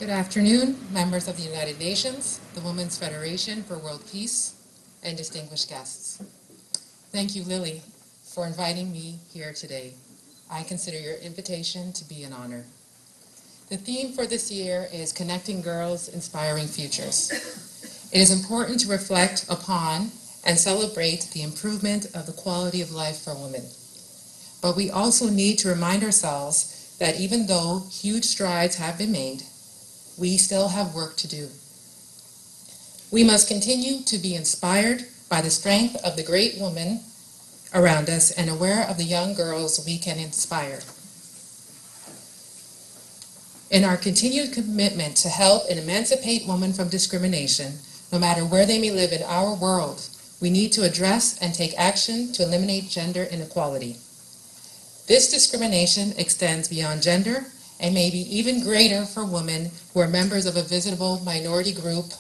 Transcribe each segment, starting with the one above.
Good afternoon, members of the United Nations, the Women's Federation for World Peace, and distinguished guests. Thank you, Lily, for inviting me here today. I consider your invitation to be an honor. The theme for this year is Connecting Girls, Inspiring Futures. It is important to reflect upon and celebrate the improvement of the quality of life for women. But we also need to remind ourselves that even though huge strides have been made, we still have work to do. We must continue to be inspired by the strength of the great women around us and aware of the young girls we can inspire. In our continued commitment to help and emancipate women from discrimination, no matter where they may live in our world, we need to address and take action to eliminate gender inequality. This discrimination extends beyond gender and may be even greater for women who are members of a visible minority group,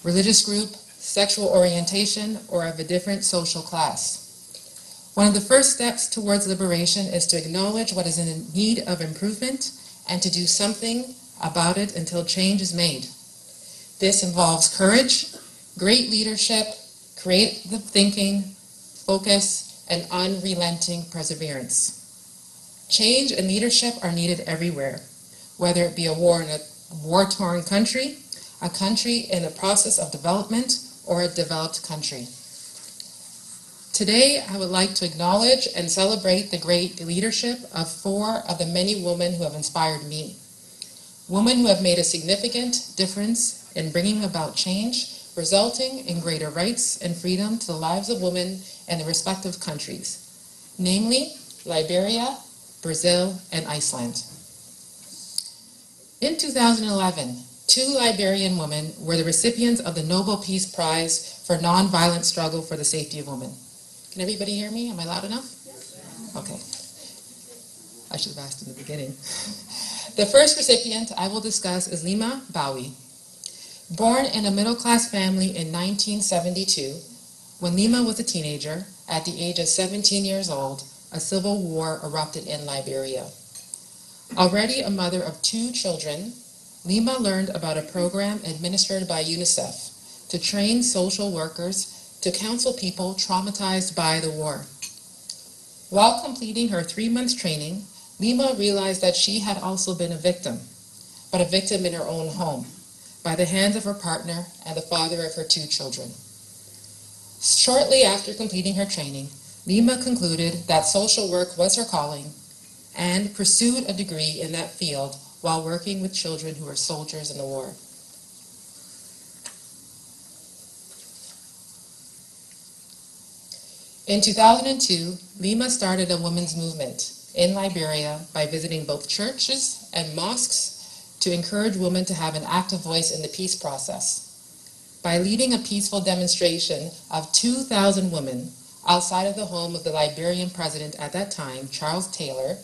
religious group, sexual orientation, or of a different social class. One of the first steps towards liberation is to acknowledge what is in need of improvement and to do something about it until change is made. This involves courage, great leadership, creative thinking, focus, and unrelenting perseverance. Change and leadership are needed everywhere, whether it be a war in a war-torn country, a country in a process of development, or a developed country. Today, I would like to acknowledge and celebrate the great leadership of 4 of the many women who have inspired me. Women who have made a significant difference in bringing about change, resulting in greater rights and freedom to the lives of women in their respective countries, namely Liberia, Brazil, and Iceland. In 2011, 2 Liberian women were the recipients of the Nobel Peace Prize for Nonviolent Struggle for the Safety of Women. Can everybody hear me? Am I loud enough? Okay. I should have asked in the beginning. The first recipient I will discuss is Lima Bowie. Born in a middle-class family in 1972, when Lima was a teenager, at the age of 17 years old, a civil war erupted in Liberia. Already a mother of 2 children, Lima learned about a program administered by UNICEF to train social workers to counsel people traumatized by the war. While completing her 3-month training, Lima realized that she had also been a victim, but a victim in her own home, by the hands of her partner and the father of her 2 children. Shortly after completing her training, Lima concluded that social work was her calling and pursued a degree in that field while working with children who were soldiers in the war. In 2002, Lima started a women's movement in Liberia by visiting both churches and mosques to encourage women to have an active voice in the peace process. By leading a peaceful demonstration of 2,000 women outside of the home of the Liberian president at that time, Charles Taylor,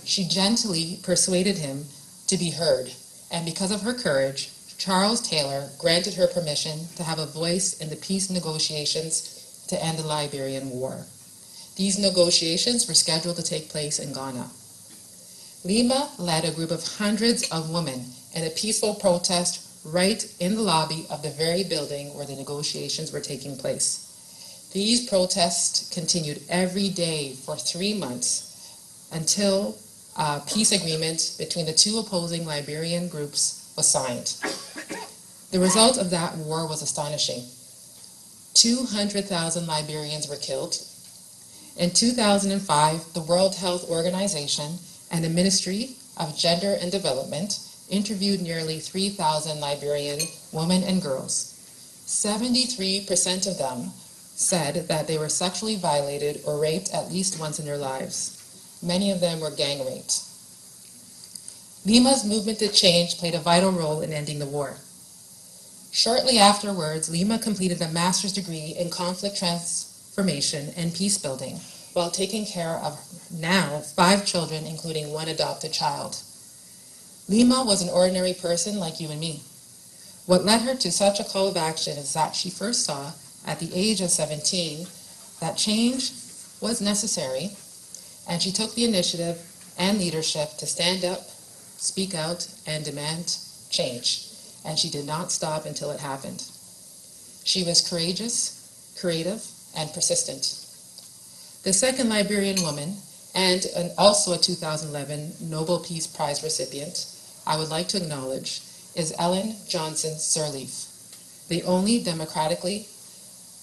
she gently persuaded him to be heard, and because of her courage, Charles Taylor granted her permission to have a voice in the peace negotiations to end the Liberian War. These negotiations were scheduled to take place in Ghana. Lima led a group of hundreds of women in a peaceful protest right in the lobby of the very building where the negotiations were taking place. These protests continued every day for 3 months until a peace agreement between the 2 opposing Liberian groups was signed. The result of that war was astonishing. 200,000 Liberians were killed. In 2005, the World Health Organization and the Ministry of Gender and Development interviewed nearly 3,000 Liberian women and girls. 73% of them said that they were sexually violated or raped at least once in their lives. Many of them were gang raped. Lima's movement to change played a vital role in ending the war. Shortly afterwards, Lima completed a master's degree in conflict transformation and peace building while taking care of now 5 children, including 1 adopted child. Lima was an ordinary person like you and me. What led her to such a call of action is that she first saw, at the age of 17, that change was necessary, and she took the initiative and leadership to stand up speak out, and demand change, and she did not stop until it happened. She was courageous, creative, and persistent. The second Liberian woman, and also a 2011 Nobel Peace Prize recipient, I would like to acknowledge, is Ellen Johnson Sirleaf, the only democratically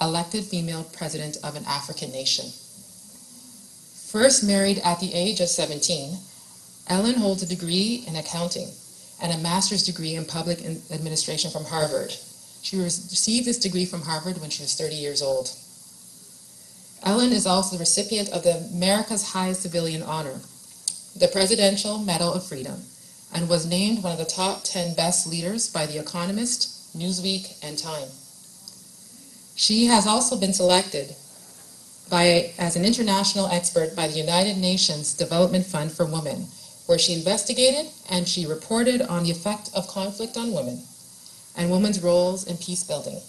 elected female president of an African nation. First married at the age of 17, Ellen holds a degree in accounting and a master's degree in public administration from Harvard. She received this degree from Harvard when she was 30 years old. Ellen is also the recipient of America's highest civilian honor, the Presidential Medal of Freedom, and was named one of the top 10 best leaders by The Economist, Newsweek, and Time. She has also been selected as an international expert by the United Nations Development Fund for Women, where she investigated and she reported on the effect of conflict on women and women's roles in peace building.